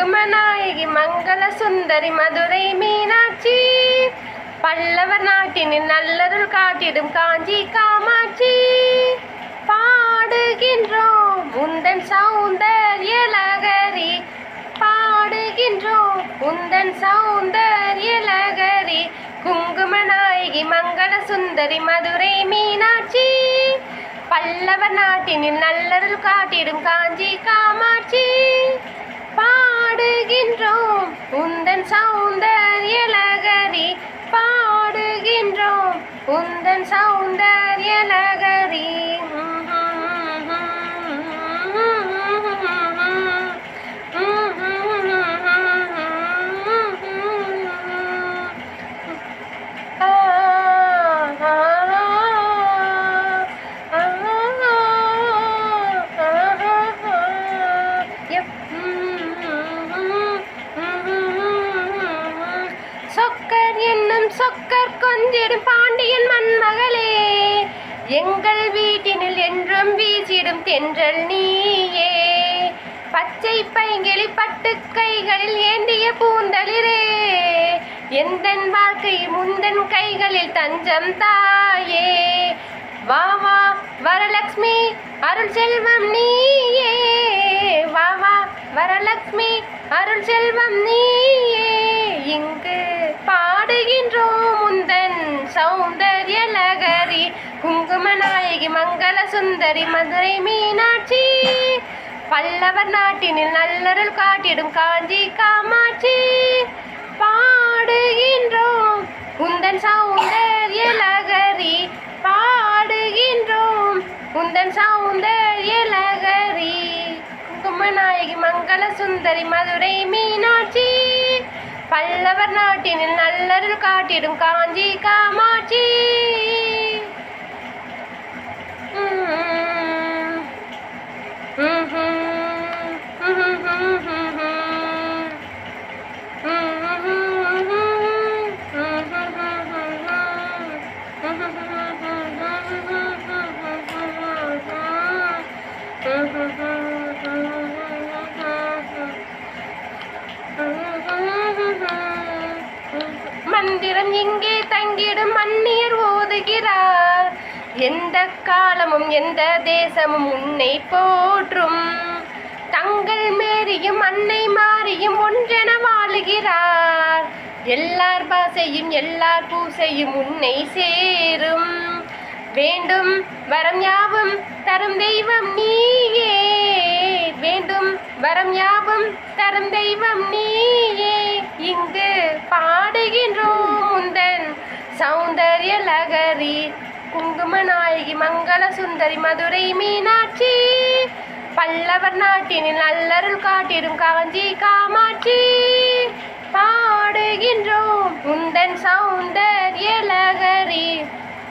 குங்குமநாயகி மங்கள சுந்தரி மதுரை மீனாட்சி, பல்லவர் நாட்டினில் நல்லருள் காட்டிடும் காஞ்சி காமாட்சி. பாடுகின்றோம் உந்தன் சௌந்தர்ய லகரி, பாடுகின்றோம் உந்தன் சௌந்தர்ய லகரி. குங்குமநாயகி மங்கள சுந்தரி மதுரை மீனாட்சி, பல்லவர் நாட்டினில் நல்லருள் காட்டிடும் காஞ்சி காமாட்சி. பாடுகின்றோம் உந்தன் சௌந்தர்ய லகரி, பாடுகின்றோம் உந்தன் சௌந்தர்ய லகரி. சொக்கர் என்னும் சொக்கர் கொஞ்சிடும் பாண்டியன் மண்மகளே, எங்கள் வீட்டினில் என்றும் வீசிடும் தென்றல் நீயே. பச்சை பைங்கிளி பட்டு கைகளில் ஏந்திய பூந்தளிரே, எந்தன் வாழ்க்கை முந்தன் கைகளில் தஞ்சம் தாயே. வா வா வரலக்ஷ்மி அருள் செல்வம் நீயே, வா வா வரலக்ஷ்மி அருள் செல்வம் நீயே. இங்கு பாடுகின்றோம் உந்தன் சௌந்தர்ய லகரி, குங்குமநாயகி மங்கள சுந்தரி மதுரை மீனாட்சி, பல்லவர் நாட்டினில் நல்லருள் காட்டிடும் காஞ்சி காமாட்சி. பாடுகின்றோம் உந்தன் சௌந்தர்ய லகரி, பாடுகின்றோம் உந்தன் சௌந்தர்ய லகரி. குங்குமநாயகி மங்கள சுந்தரி மதுரை மீனாட்சி, பல்லவர் நாட்டினில் நல்லருள் காட்டிடும் காஞ்சி காமாட்சி. மந்திரம் இங்கே தங்கிடும் மன்னியர் ஓதுகிறார், எந்த காலமும் எந்த தேசமும் உன்னை போற்றும். தங்கள் மேரியும் அன்னை மாரியும் ஒன்றென வாழுகிறார், எல்லார் பாசையும் எல்லார் பூசையும் உன்னை சேரும். வேண்டும் வரம் யாவும் தரும் தெய்வம் நீயே, வேண்டும் வரம் யாவும் தரும் தெய்வம் நீயே. இங்கு பாடுகின்றோம் உந்தன் சௌந்தர்ய லகரி, குங்குமநாயகி மங்கள சுந்தரி மதுரை மீனாட்சி, பல்லவர் நாட்டினில் நல்லருள் காட்டிடும் காஞ்சி காமாட்சி. பாடுகின்றோம் உந்தன் சௌந்தர்ய லகரி.